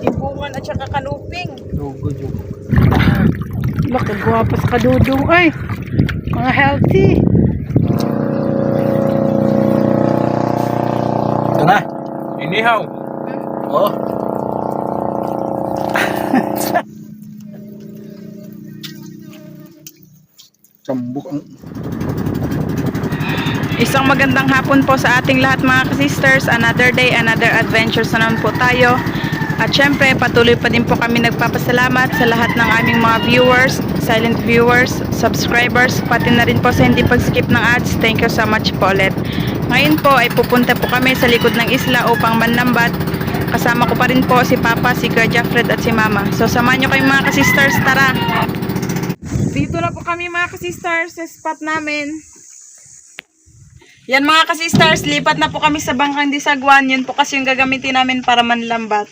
Timbungan at saka kanuping. Dugo, dugo. Baka guwapas ka dudong ay. Mga healthy. Ito na. Inihaw. Oh. Sambok ang... Isang magandang hapon po sa ating lahat mga ka-sisters. Another day, another adventure na naman po tayo. At syempre, patuloy pa din po kami nagpapasalamat sa lahat ng aming mga viewers, silent viewers, subscribers, pati na rin po sa hindi pag-skip ng ads. Thank you so much po ulit. Ngayon po ay pupunta po kami sa likod ng isla upang manlambat. Kasama ko pa rin po si Papa, si Kuya Jaffred at si Mama. So samahan nyo kayong mga ka-sisters, tara! Dito na po kami mga ka-sisters sa spot namin. Yan mga ka-sisters, lipat na po kami sa Bangkang Disagwan. Yun po kasi yung gagamitin namin para manlambat.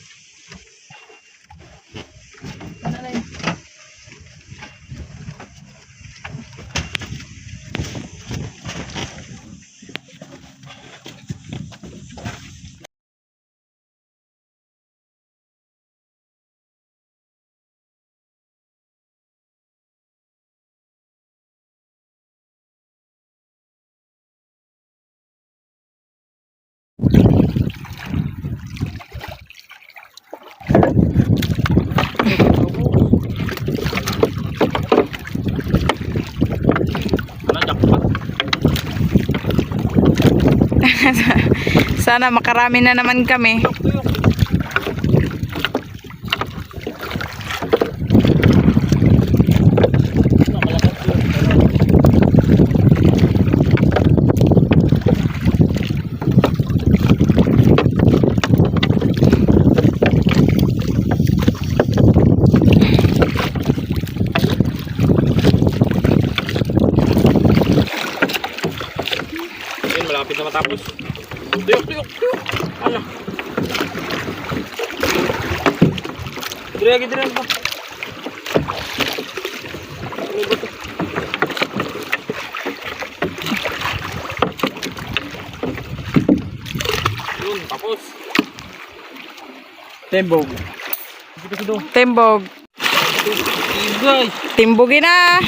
Sana makarami na naman kami. Malapit na matapos. Tuyok, tuyok, tuyok. Ano? Dire ba? Ano ba ito? Yun, tapos. Tembog. Tembog. Igay. Timbogin na.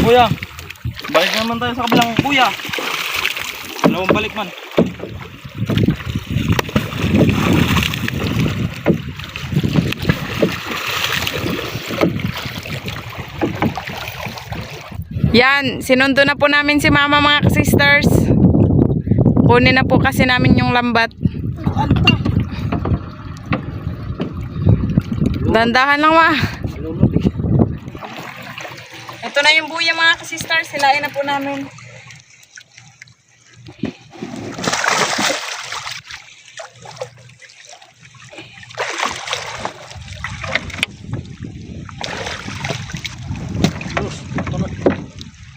Kuya, balik naman tayo sa kabilang kuya. Dalawang balik man. Yan, sinundo na po namin si Mama mga ka-sisters. Kunin na po kasi namin yung lambat. Dandahan lang ma. Ito na yung buya mga ka-sisters. Silain na po namin.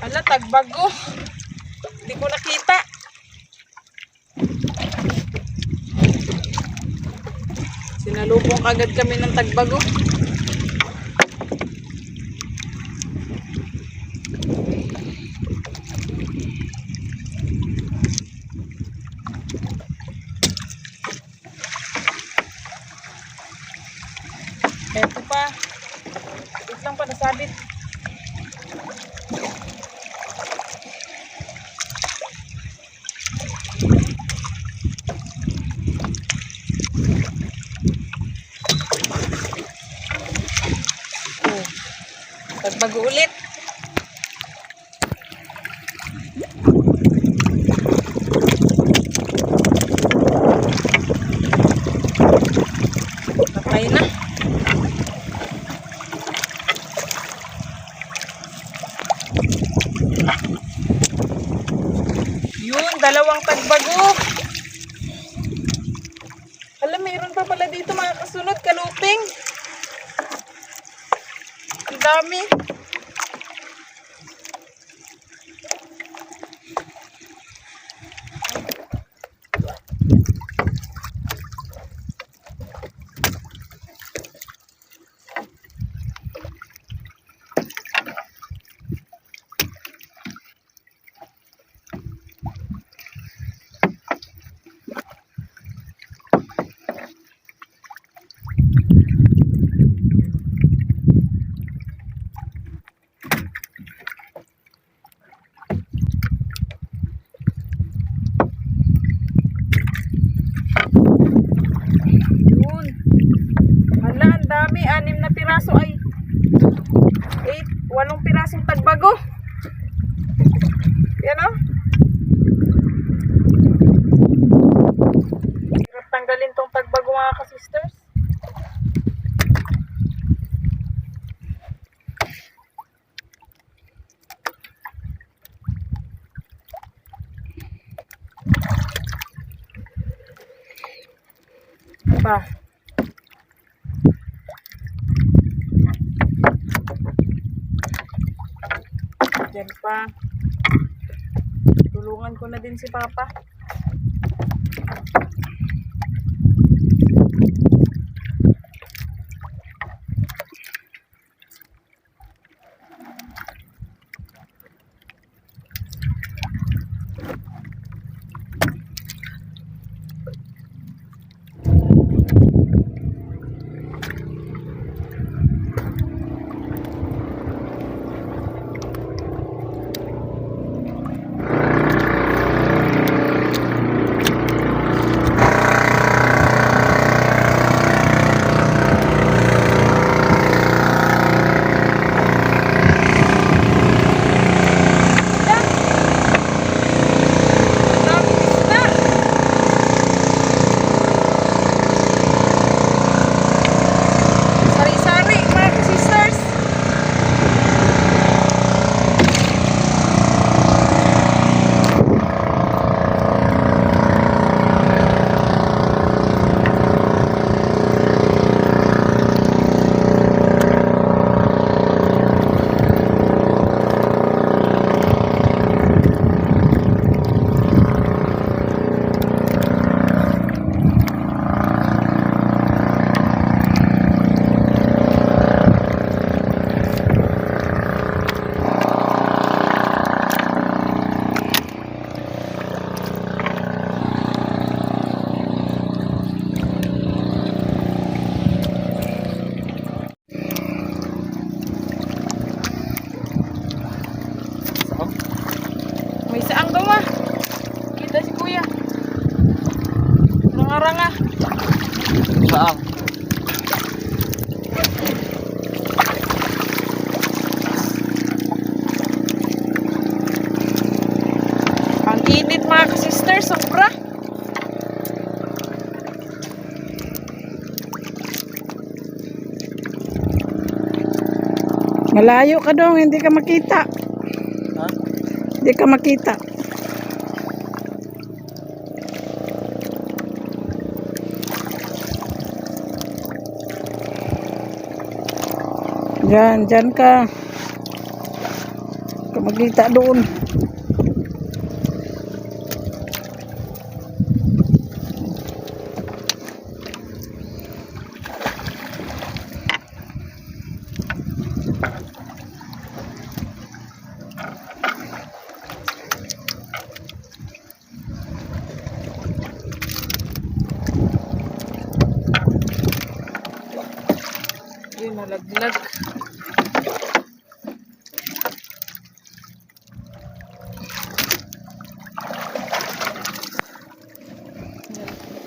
Ala, tagbago. Hindi ko nakita. Sinalubong agad kami ng tagbago. Eto pa. Wait lang pa, nasabit. Oh. Tagbago ulit. Patay na. Yun, dalawang tagbago. Alam, mayroon pa pala dito mga kasunod, kanuping. Ang dami. pa. Diyan pa. Tulungan ko na din si Papa. Sari-sari mga sisters. May saang daw ah. Kita si Kuya. Ranga-ranga. Saan? Ang init mga ka-sister, sobra. Malayo ka dong, hindi ka makita. Ha? Hindi ka makita. Diyan ka. Hindi ka makita doon. Yun, nalaglag.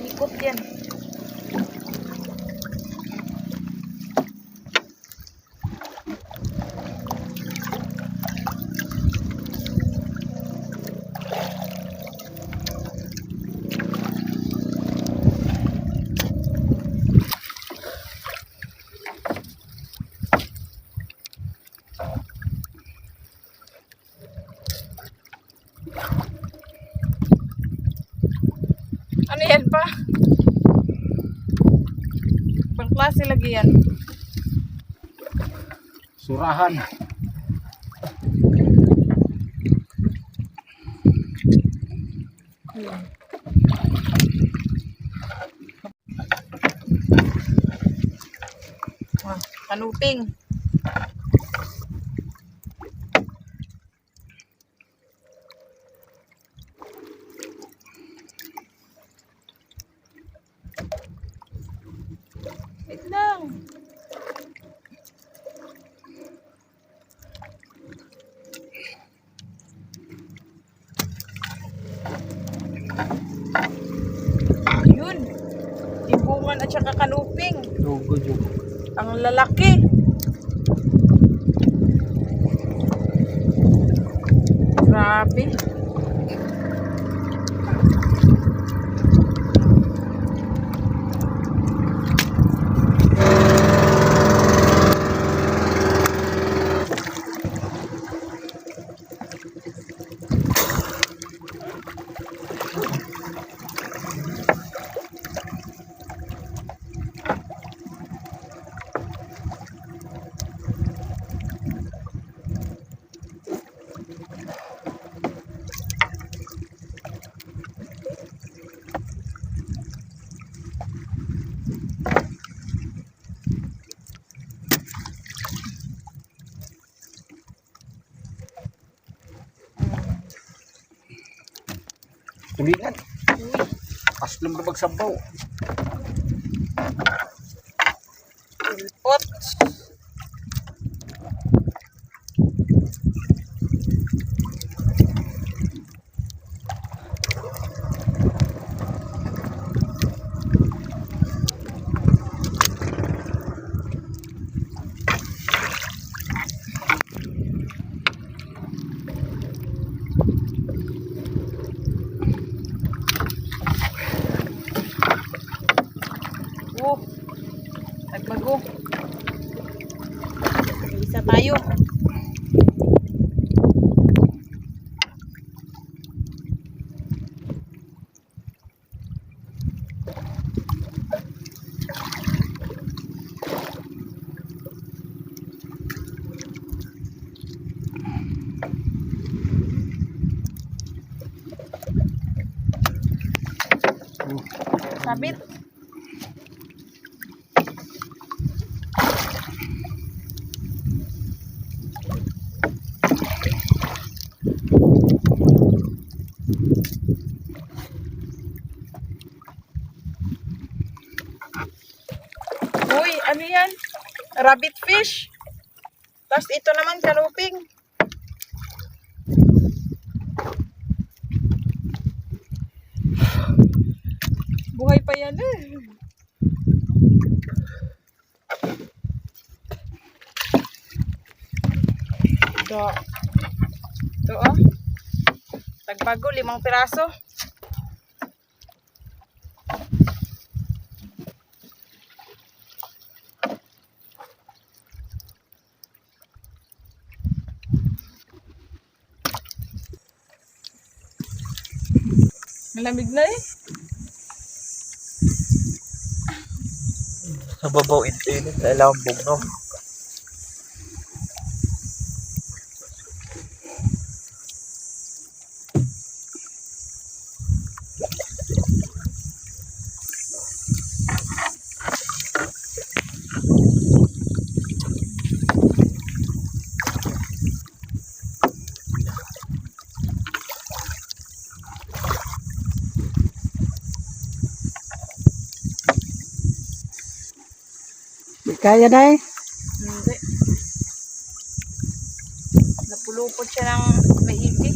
Ikot yan. Ano yan pa? Ibang klase lagi yan. Surahan. Kanuping. Wait lang. Yun. Ibungan at saka kanuping. Lugod yun. Ang lalaki. Grabe. Ulingan. Aslam na magsabaw. Pot. Oh, nagbago. Isa tayo. Sabit. Uy, ano yan? Rabbit fish. Tapos ito naman kaluping. Buhay pa yan eh. Ito oh. Tagbago, 5 piraso. Malamig na eh. Sa babaw init, lalambog no. Kaya na eh. Hindi. Napulupot siya ng maigi.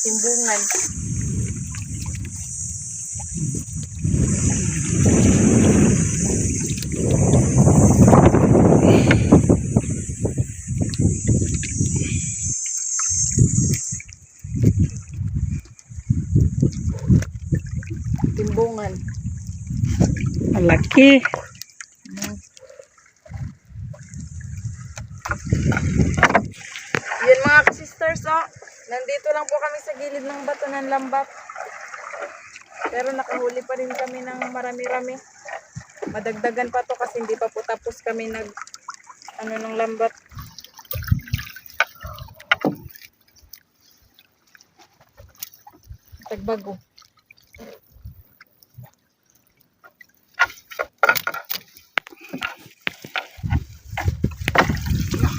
Timbungan. Timbungan. Malaki. Yan mga sisters, oh. Nandito lang po kami sa gilid ng bato ng lambat. Pero nakahuli pa rin kami ng marami-rami. Madagdagan pa to kasi hindi pa po tapos kami ng lambat. Tagbago.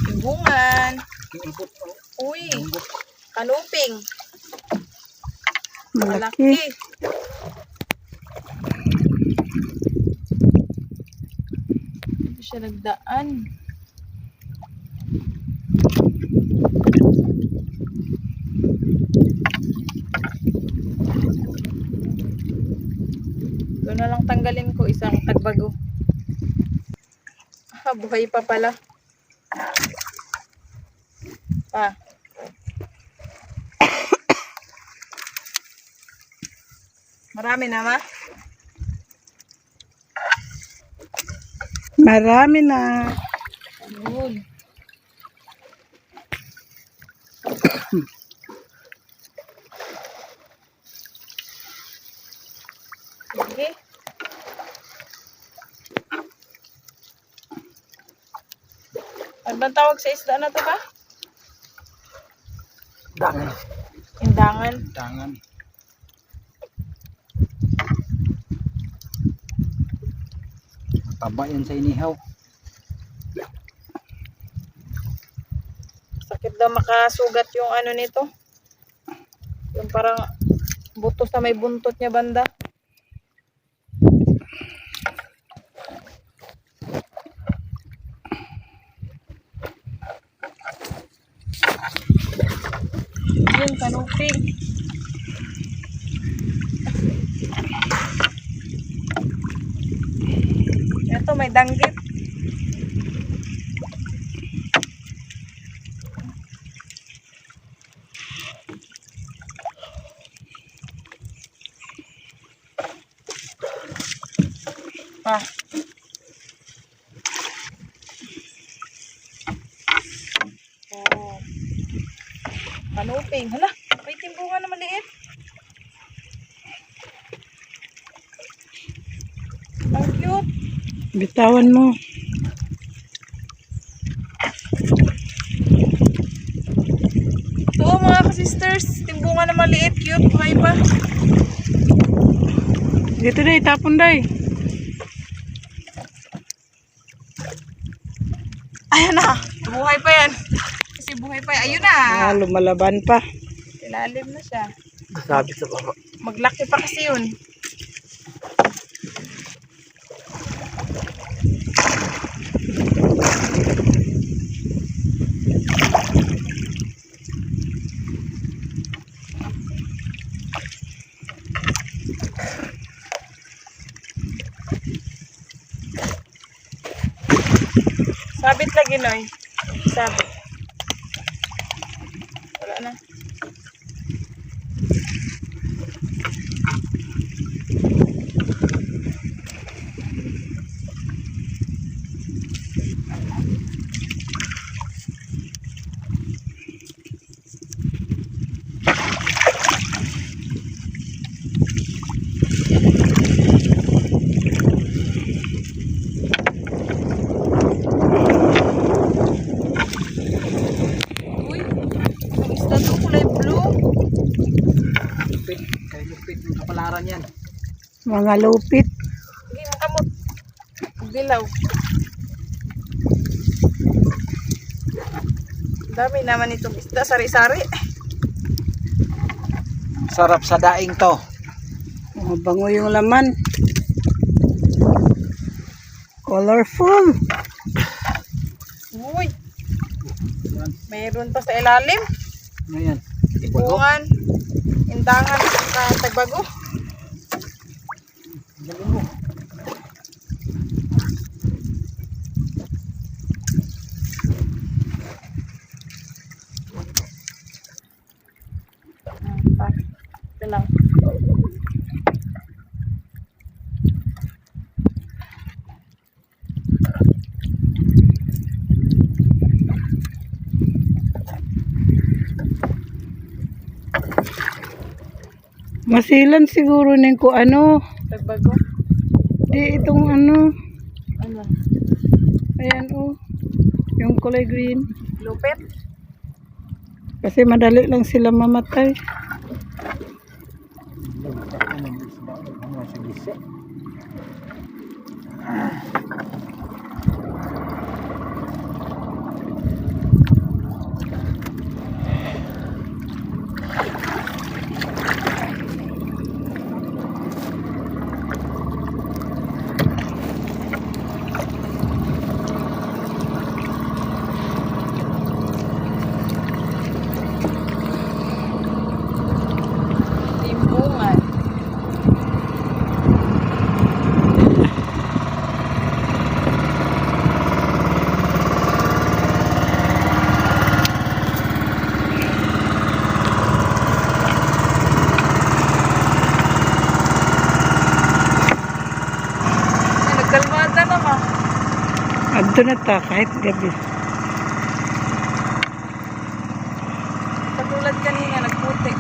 Timbungan. Uy, kanuping. Malaki. Malaki. Hindi siya nagdaan. Ito na lang tanggalin ko isang tagbago. Ah, buhay pa pala. Pa. Marami na ma? Marami na. Good. Sige. Ano bang tawag sa isda na to ba? Dangan. Indangan. Dangan. Taba yan sa inihaw. Sakit daw makasugat yung ano nito. Yung parang buto sa may buntot niya banda. Yun, kanuping. Ito, may danggit. Ah. Oh. Kanuping. Hala, may timbungan na maliit. Ang cute. Bitawan mo. Ito mga ka-sisters, timbungan na maliit, cute, buhay pa. Dito day, tapon day. Ayan na, buhay pa yan. Kasi buhay pa yan. Ayun na. Lumalaban pa. Ilalim na siya. Sabi sa baba. Maglaki pa kasi yun. Sabit lagi, Noy. Sabit. Wala na. Uy, ang isda to kulay blue. Lupit. Kay lupit ng kapalaran yan. Mga lupit. Hindi makamot. Dilaw. Dami naman itong isda, sari-sari. Sarap sa daing to. Bango yung laman. Colorful. Uy, mayroon pa sa ilalim. Ano yan? Tipungan, indangan, tagbago. Galing mo. Ito lang. Masilan siguro nin ko ano. Tagbago. Di itong ano. Ano? Ayan oh. Yung kulay green. Lupit. Kasi madali lang sila mamatay. Timbungan. Nagkalmada naman. Adto na ta kahit gabi. Katulad kanina, nagputi.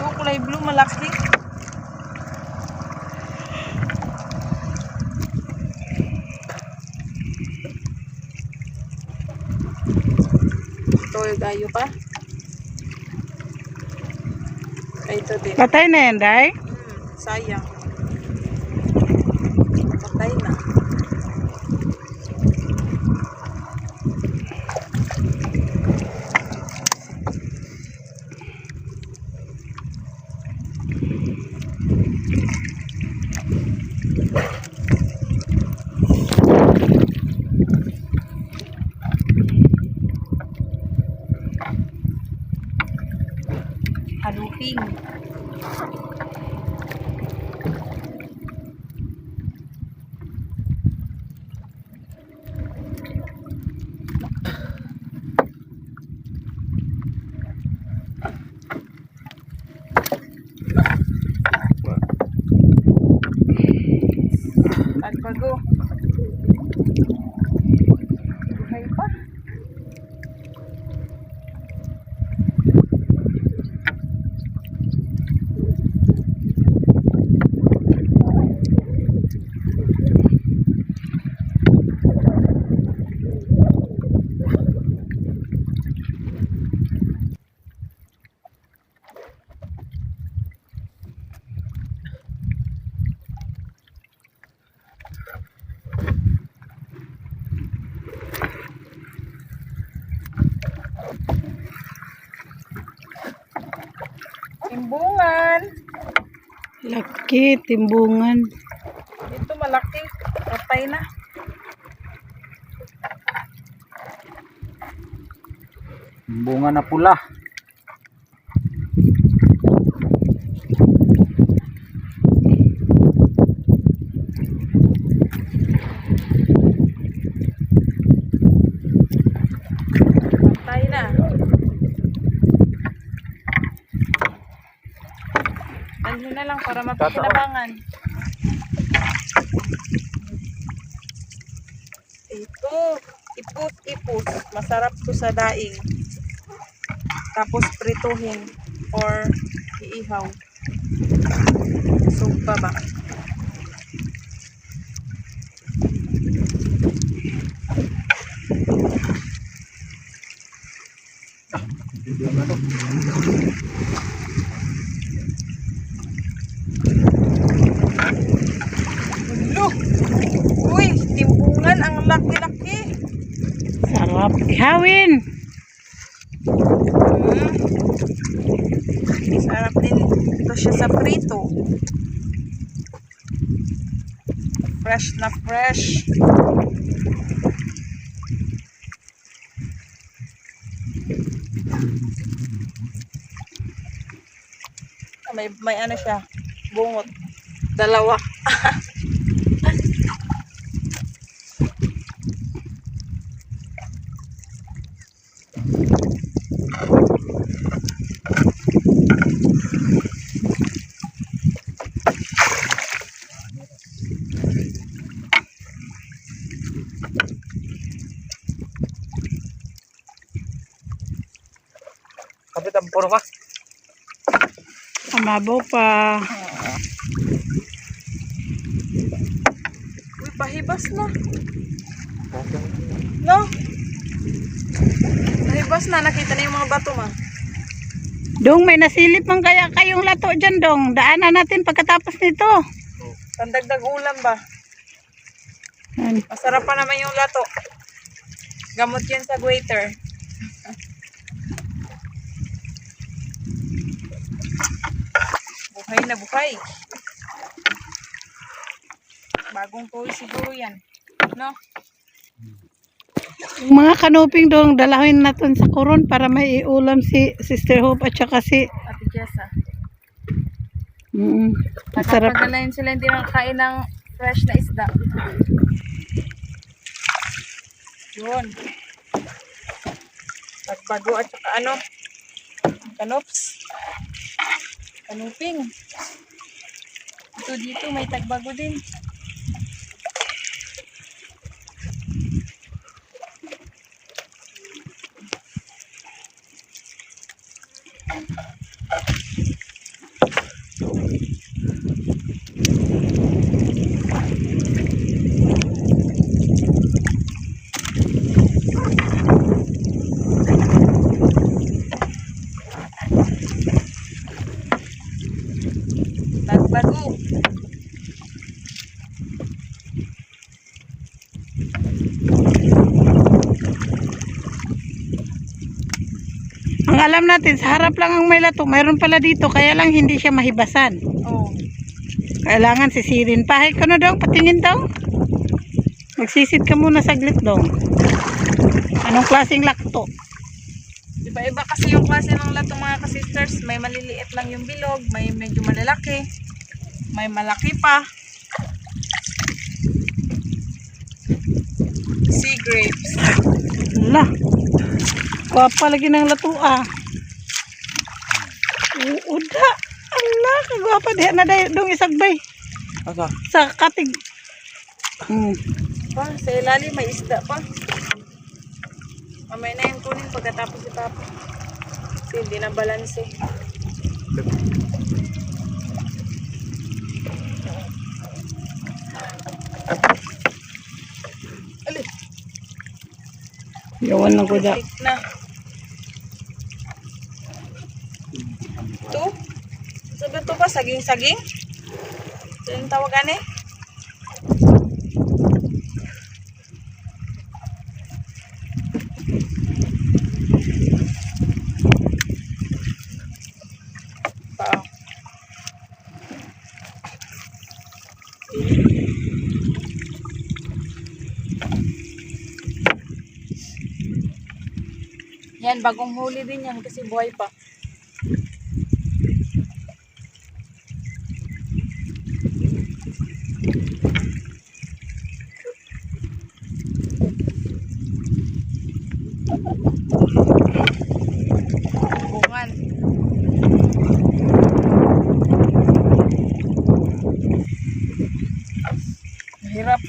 Ito, kulay blue, malaki. Ito, gayo pa. Ay, ito din. Patay na yan, Day? Sayang. Patay na. Haluping. Tagbago. Buhay pa. Timbungan. Laki, timbungan. Ito malaki. Patay na. Bunga na pula. Patay na. Anhin na lang para mapakinabangan. Ito. Iput-iput. Masarap to sa daing. Tapos prituhin or iihaw. Sugpa ba? Look! Uy, timbungan ang laki-laki. Sarap ihawin. Sarap din ito siya sa prito. Fresh na fresh. May ano siya, bungot. Dalawa. Kapit ang puro pa. Amabaw pa. Uy, pahibas na. No? Pahibas na. Nakita na yung mga bato ma. Dong, may nasilip man kaya kayong lato dyan, Dong. Daanan natin pagkatapos nito. Pandagdag ulam ba? Yan. Masarap pa naman yung lato. Gamot yun sa waiter. Buhay na buhay. Bagong tuloy siguro yan. No? Yung mga kanuping, Dong, dalawin natin sa kuron para may iulam si Sister Hope at saka si... Ate Jessa. Masarap. Nakapagalain sila hindi makakain ng fresh na isda. Yun. Pagbago at saka ano? Kanops. Kanuping. Ito dito may tagbago din. alam natin, sa harap lang ang may lato. Mayroon pala dito, kaya lang hindi siya mahibasan. Oh. Kailangan sisirin. Pahit ka na daw, patingin daw. Magsisid ka muna saglit daw. Anong klaseng lakto? Iba-iba kasi yung klase ng lato mga ka-sisters. May maliliit lang yung bilog, may medyo malalaki, may malaki pa. Sea grapes. Wala. Guwapa lagi ng lato ah. Uda. Allah, kagwapa. Diyan na dong isagbay. Asa? Sa katig. Pa, sa ilalim may isda pa. Mamaya na yung kunin pagkatapos si Papa. Kasi hindi na balanse. Ali, Yawan na ko da. tik na. Ito? Sabi ito pa, saging-saging? Ito yung tawagan eh. Pao. Yan, bagong huli din yan kasi buhay pa. Bungan. Mahirap.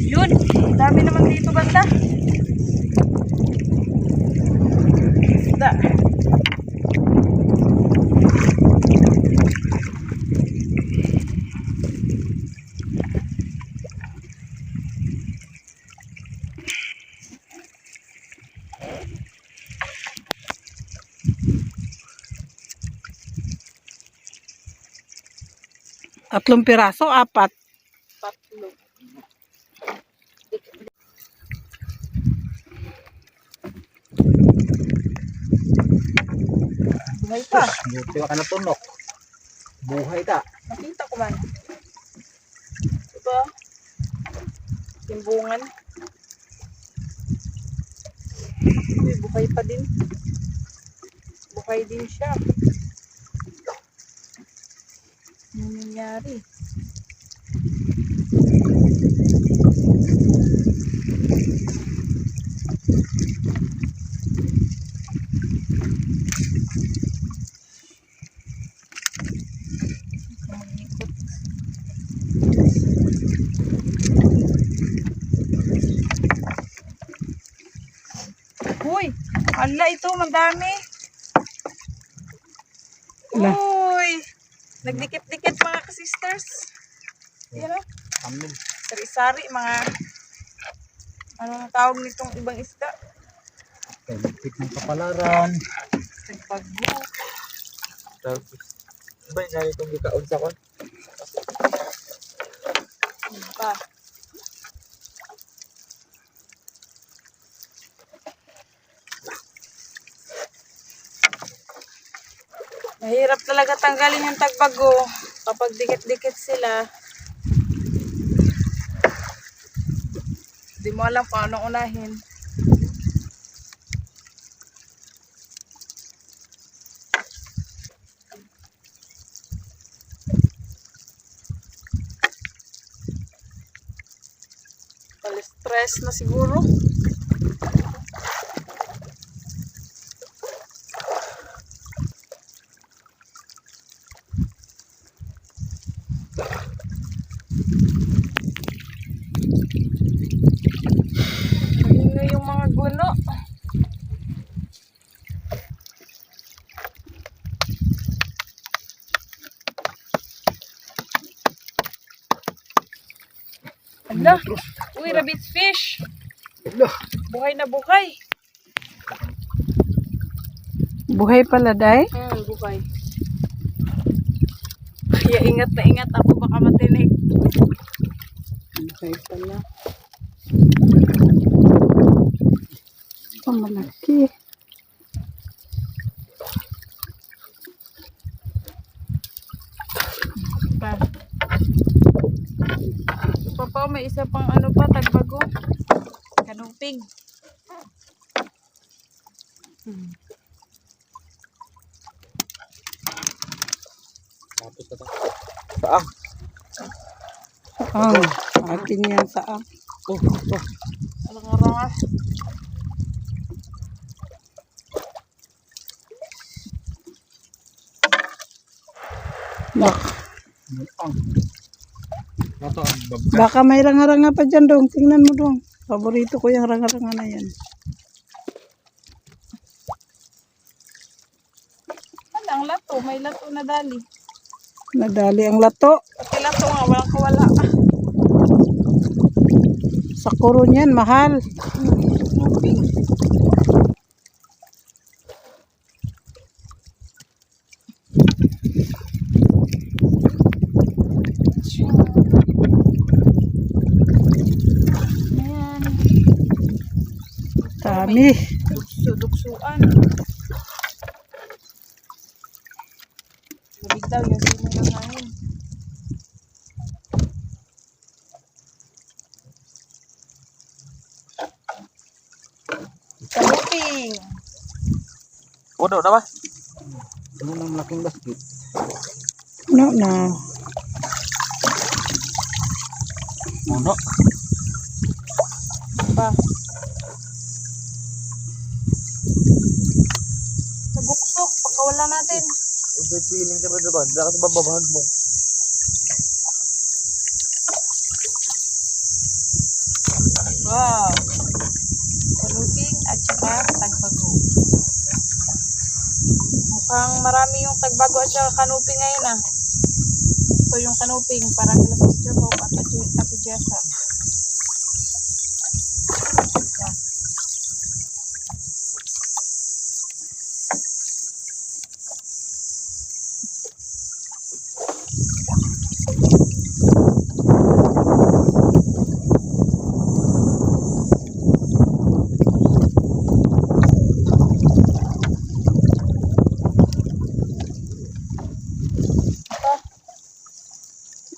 Yun, dami naman dito banda. Da. Tatlong piraso, apat. Tatlo. Buhay pa. Buti ka na tunok. Buhay ta. Nakita ko man. Diba? Timbungan. Uy, buhay pa din. Buhay din siya. Ano nangyari? Mamikot. Uy! Ala, ito, madami. Ala. Uy! Nagdikit-dikit mga ka-sisters. Yan o. Amin. Sari-sari, mga anong tawag nitong ibang isda? Pagpit ng kapalaran. Nagbago. Ba yung nari itong gikaon sa kon? Ano pa? Mahirap talaga tanggalin yung tagbago kapag dikit-dikit sila. Hindi mo alam kung anong unahin. Stress na siguro. Ano yung mga guno? Lah, uy, rabbit fish. Buhay na buhay. Buhay pala, day. Buhay. Kaya ingat na ingat ako, baka matinig. Buhay pala. Malaki. Pa. Papa, may isa pang ano pa, tagbago. Kanuping. Tapos na tayo. Saang. Akin yan saan. Alang arang. Baka may ranga-ranga pa dyan dong. Tingnan mo dong. Paborito ko yung ranga-ranga na yan. Ang lato, may lato na dali. Nadali ang lato. Pati lato nga, walang kawala. Sa kuro niyan, mahal. Kanuping. Ayan. Dami. Duksuan. Labig daw yung sino ng hangin. Kanuping. Puno na ba? Puno ng malaking basket. No, na. Puno. Pa. Nabuksok, pakawala natin. Ito feeling ka ba diba? Dila ka sa bababahag mo. Wow. Kanuping at saka tagbago. Mukhang marami yung tagbago at saka kanuping ngayon ah. Ito yung kanuping para kila Sister Hope at Ate Jessa. Yan.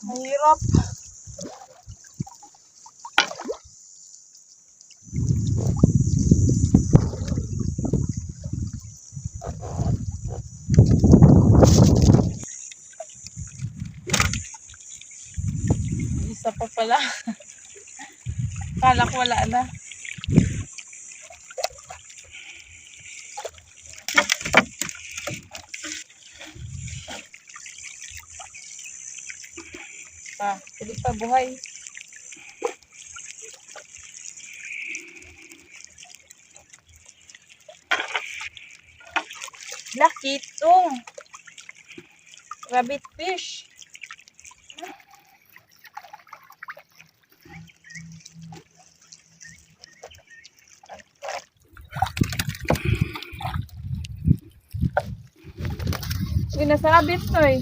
Mahirap. Isa pa pala. Kala ko wala na. Hindi pa buhay. Laki itong rabbit fish. Uy, nasa rabbit to eh.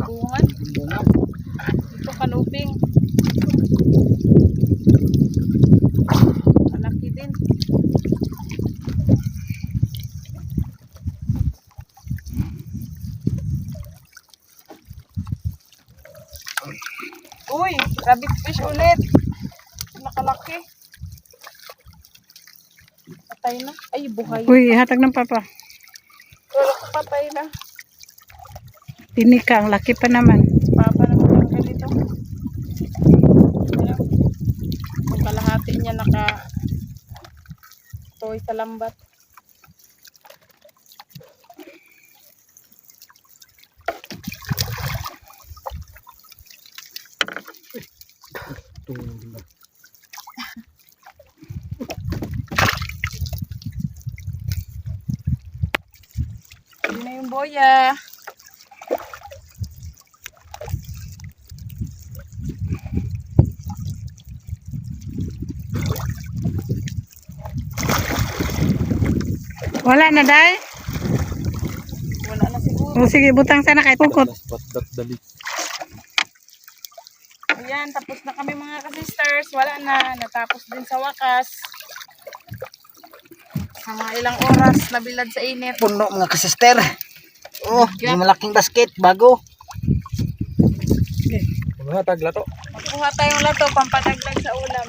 Bungan. Ito kanuping. Malaki din. Uy, rabbit fish ulit. Nakalaki. Patay na. Ay, buhay. Uy, hatag ng papa. Pero patay na. Tinika, ang laki pa naman. Papa naman ang ganito. Ayan. Yung kalahati niya toy sa lambat. na yung boya. Wala na, day? Wala na siguro. O sige, butang sana kahit pukot. Ayan, tapos na kami mga ka-sisters. Wala na. Natapos din sa wakas. Sa mga ilang oras nabilad sa init. Puno mga kasister. Oh, yung malaking basket bago. Mga taglato. Magkuha tayong lato, pampatagdag sa ulam.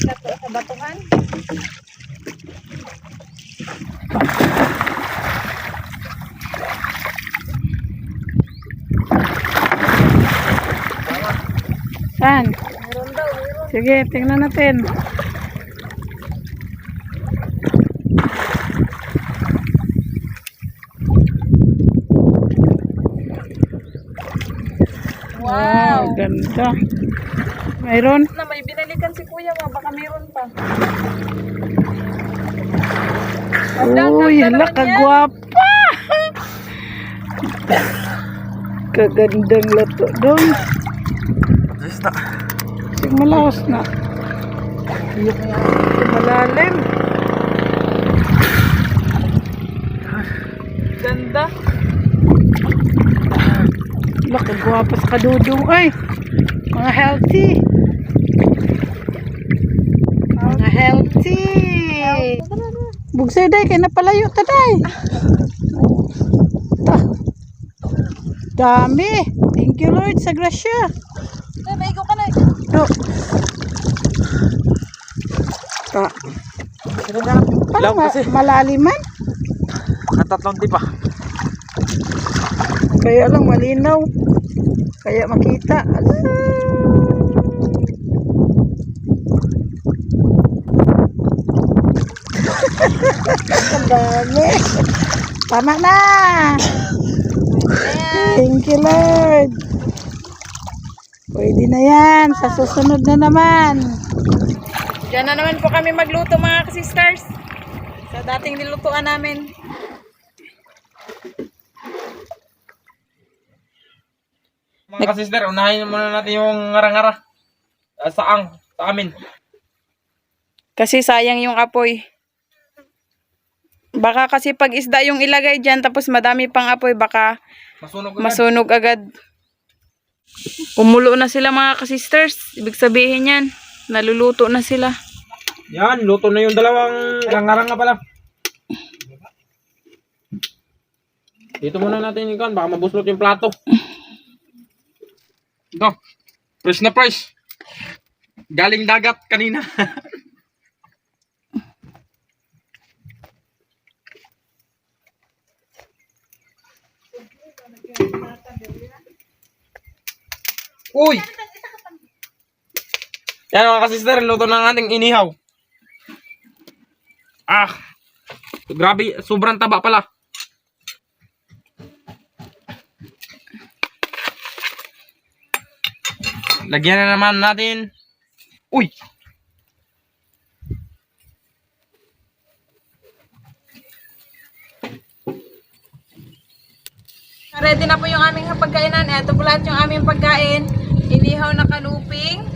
Lato sa batuhan. Saan? Meron daw, meron. Sige, tingnan natin. Wow! Ganda. Mayroon? Na may binalikan si kuya mo, baka meron pa. Uy, hala, kagwapa! Kagandang lato dong. Just na. Sige, malaos na. Malalim. Ganda. Hala, kagwapa sa kadudong. Ay, mga healthy. Mga healthy. Bugsay day, kaya napalayo ta day. Dami. Thank you Lord sa grasya. Ay, maigo ka na. Do. Ta. Parang malaliman. Nakatatlong tipa. Kaya lang malinaw. Kaya makita. Ala. Ang dami. Tama na. Thank you Lord. Pwede na yan. Sa susunod na naman. Diyan na naman po kami magluto mga ka-sisters. Sa dating nilutuan namin. Mga kasister, unahin muna natin yung ngara-ngara. Sa amin. Kasi sayang yung apoy. Baka kasi pag isda yung ilagay dyan, tapos madami pang apoy, baka Masunog agad. masunog agad. Kumulo na sila mga ka-sisters. Ibig sabihin yan, naluluto na sila. Yan, luto na yung dalawang ngara-ngara pala. Dito muna natin yung kan, baka mabuslot yung plato. Ito, fresh na fresh. Galing dagat kanina. Uy! Yan mga kasister, luto ng ating inihaw. Ah! Grabe, sobrang taba pala. Lagyan na naman natin. Uy! Ready na po yung aming pagkainan. Ito po lahat yung aming pagkain. Inihaw na kanuping.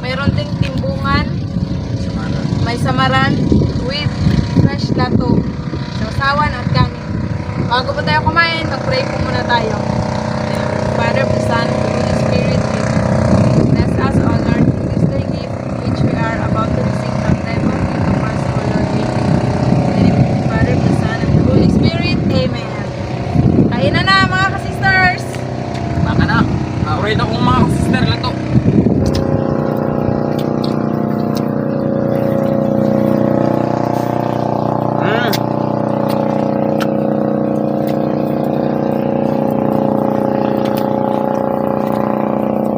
Mayroon ding timbungan. May samaran with fresh lato. Sausawan at kanin. Bago po tayo kumain, mag-pray po muna tayo. Father, the Son, the Holy Spirit, bless us, O Lord, with this day gift which we are about to receive from heaven. Give to us, O Lord, we pray. Father, the Son, and the Holy Spirit. Amen. Kain na mga ka-sisters! Baka na. Pray na kong mga kasister lato.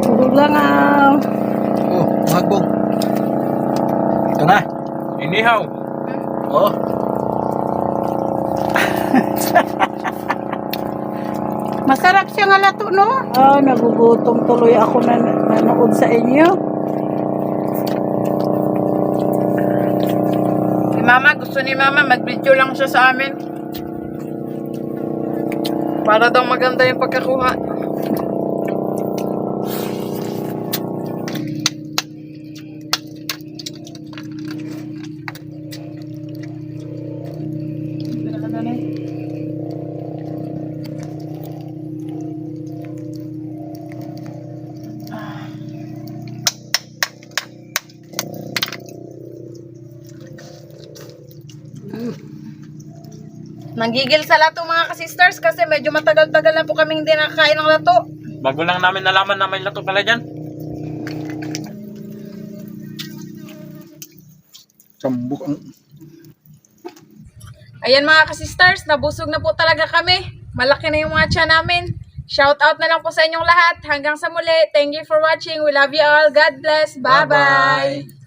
Tulog lang ah. Oh, magbong. Ito na. Inihaw. Oh. Masarap siya nga lato, no? Ah, nagugutom tuloy ako na nanood sa inyo. Mama, gusto ni Mama, mag-video lang siya sa amin. Para daw maganda yung pagkakuha. Nanggigil sa lato mga kasisters kasi medyo matagal-tagal na po kaming hindi nakakain ng lato. Bago lang namin nalaman na may lato pala dyan. Sambuk ang... Ayan mga kasisters, nabusog na po talaga kami. Malaki na yung mga tiyan namin. Shout out na lang po sa inyong lahat. Hanggang sa muli. Thank you for watching. We love you all. God bless. Bye-bye.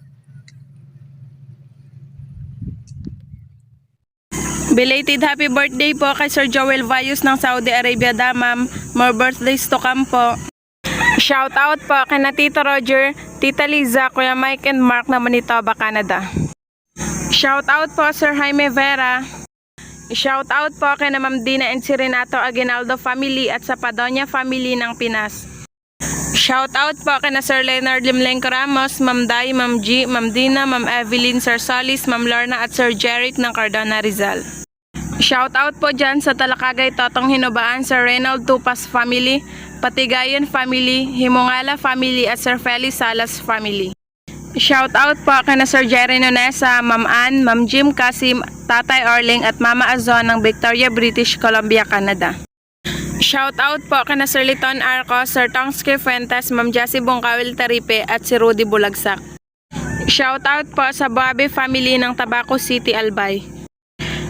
Belated happy birthday po kay Sir Joel Vayus ng Saudi Arabia, Damam. More birthdays to come po. Shout out po kay na Tito Roger, Tita Liza, Kuya Mike and Mark na Manitoba, Canada. Shout out po Sir Jaime Vera. Shout out po kay na Ma'am Dina and si Renato Aguinaldo family at sa Padonia family ng Pinas. Shout out po kay na Sir Leonard Limlenco Ramos, Ma'am Day, Ma'am G, Ma'am Dina, Ma'am Evelyn, Sir Solis, Ma'am Lorna at Sir Jeric ng Cardona, Rizal. Shout out po dyan sa Talakagay, Totong Hinubaan, Sir Reynald Tupas family, Patigayon family, Himongala family at Sir Felix Salas family. Shout out po kay na Sir Jerry Nonesa, Ma'am Ann, Ma'am Jim Kasim, Tatay Orling at Mama Azon ng Victoria, British Columbia, Canada. Shout out po kay na Sir Liton Arco, Sir Tongski Fuentes, Ma'am Jessie Bongkawil Taripe at si Rudy Bulagsak. Shout out po sa Boabe family ng Tabaco City, Albay.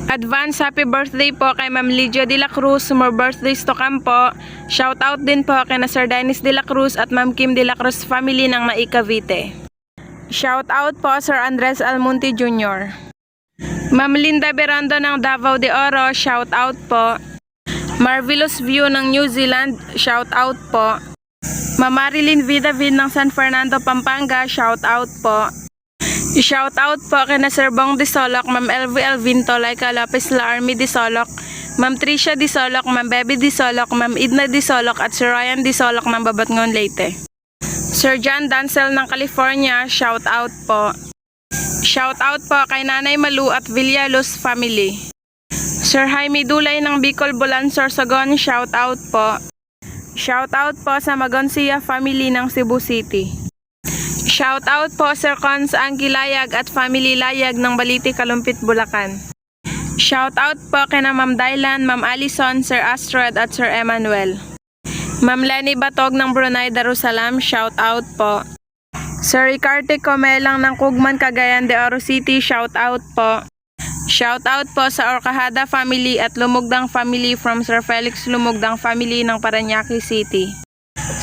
Advance happy birthday po kay Ma'am Lydia de la Cruz, more birthdays to come po. Shout out din po kay na Sir Dennis de la Cruz at Ma'am Kim de la Cruz family ng Mai Cavite. Shout out po Sir Andres Almonte Jr. Ma'am Linda Berondo ng Davao de Oro, shout out po. Marvelous View ng New Zealand, shout out po. Ma'am Marilyn Vidavid ng San Fernando, Pampanga, shout out po. Shout out po kay na Sir Bong Disolok, Ma'am LV Alvinto, Laika Lopez La Army Disolok, Ma'am Tricia Disolok, Ma'am Baby Disolok, Ma'am Idna Disolok at Sir Ryan Disolok ng Babatngon, Leyte. Sir John Dancel ng California, shout out po. Shout out po kay Nanay Malu at Villaluz family. Sir Jaime Dulay ng Bicol Bulan, Sorsogon, shout out po. Shout out po sa Magoncia family ng Cebu City. Shout out po Sir Cons Anggi Layag at family Layag ng Baliti, Kalumpit, Bulacan. Shout out po kay na Ma'am Dylan, Ma'am Allison, Sir Astrid at Sir Emmanuel. Ma'am Lenny Batog ng Brunei Darussalam, shout out po. Sir Ricarte Comelang ng Kugman, Cagayan de Oro City, shout out po. Shout out po sa Orcajada family at Lumugdang family from Sir Felix Lumugdang family ng Parañaque City.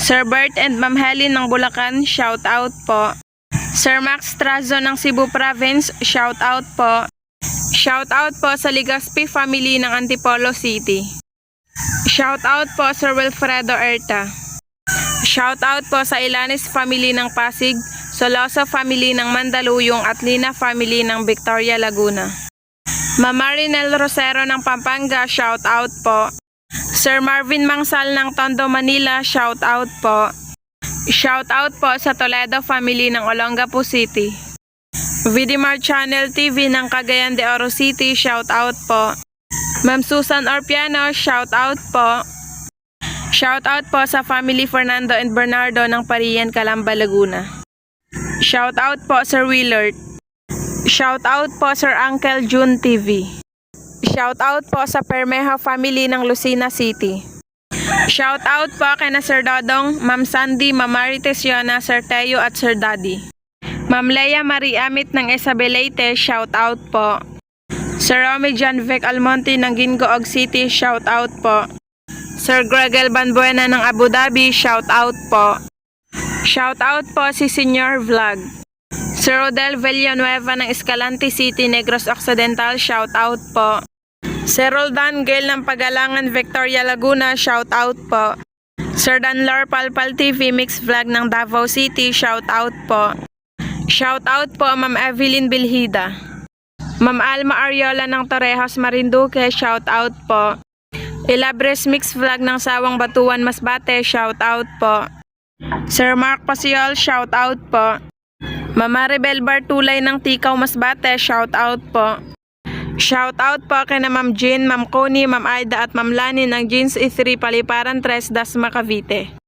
Sir Bert and Ma'am Helen ng Bulacan, shout out po. Sir Max Trazo ng Cebu Province, shout out po. Shout out po sa Ligaspi family ng Antipolo City. Shout out po Sir Wilfredo Erta. Shout out po sa Ilanis family ng Pasig, Soloso family ng Mandaluyong at Lina family ng Victoria, Laguna. Ma'am Marinel Rosero ng Pampanga, shout out po. Sir Marvin Mangsal ng Tondo, Manila, shout out po. Shout out po sa Toledo family ng Olongapo City. Vidimar Channel TV ng Cagayan de Oro City, shout out po. Ma'am Susan Orpiano, shout out po. Shout out po sa family Fernando and Bernardo ng Parian, Calamba, Laguna. Shout out po Sir Willard. Shout out po Sir Uncle June TV. Shout out po sa Permejo family ng Lucena City. Shout out po kay na Sir Dodong, Ma'am Sandy, Ma'am Marites Yona, Sir Teo at Sir Daddy. Ma'am Leia Marie Amit ng Isabelite, shout out po. Sir Romy Janvic Almonte ng Gingoog City, shout out po. Sir Gregel Banbuena ng Abu Dhabi, shout out po. Shout out po si Senior Vlog. Sir Rodel Villanueva ng Escalante City, Negros Occidental, shout out po. Sir Roldan Gale ng Pagalangan, Victoria, Laguna, shout out po. Sir Danlor Palpal TV Mix Vlog ng Davao City, shout out po. Shout out po Ma'am Evelyn Bilhida. Ma'am Alma Ariola ng Torrejos, Marinduque, shout out po. Ilabres Mix Vlog ng Sawang Batuan, Masbate, shout out po. Sir Mark Pasiol, shout out po. Mama Rebel Bartulay ng Tikaw, Masbate, shout out po. Shout out po kay na Ma'am Jean, Ma'am Connie, Ma'am Aida at Ma'am Lani ng Jeans E3 Paliparan 3, Dasma, Cavite.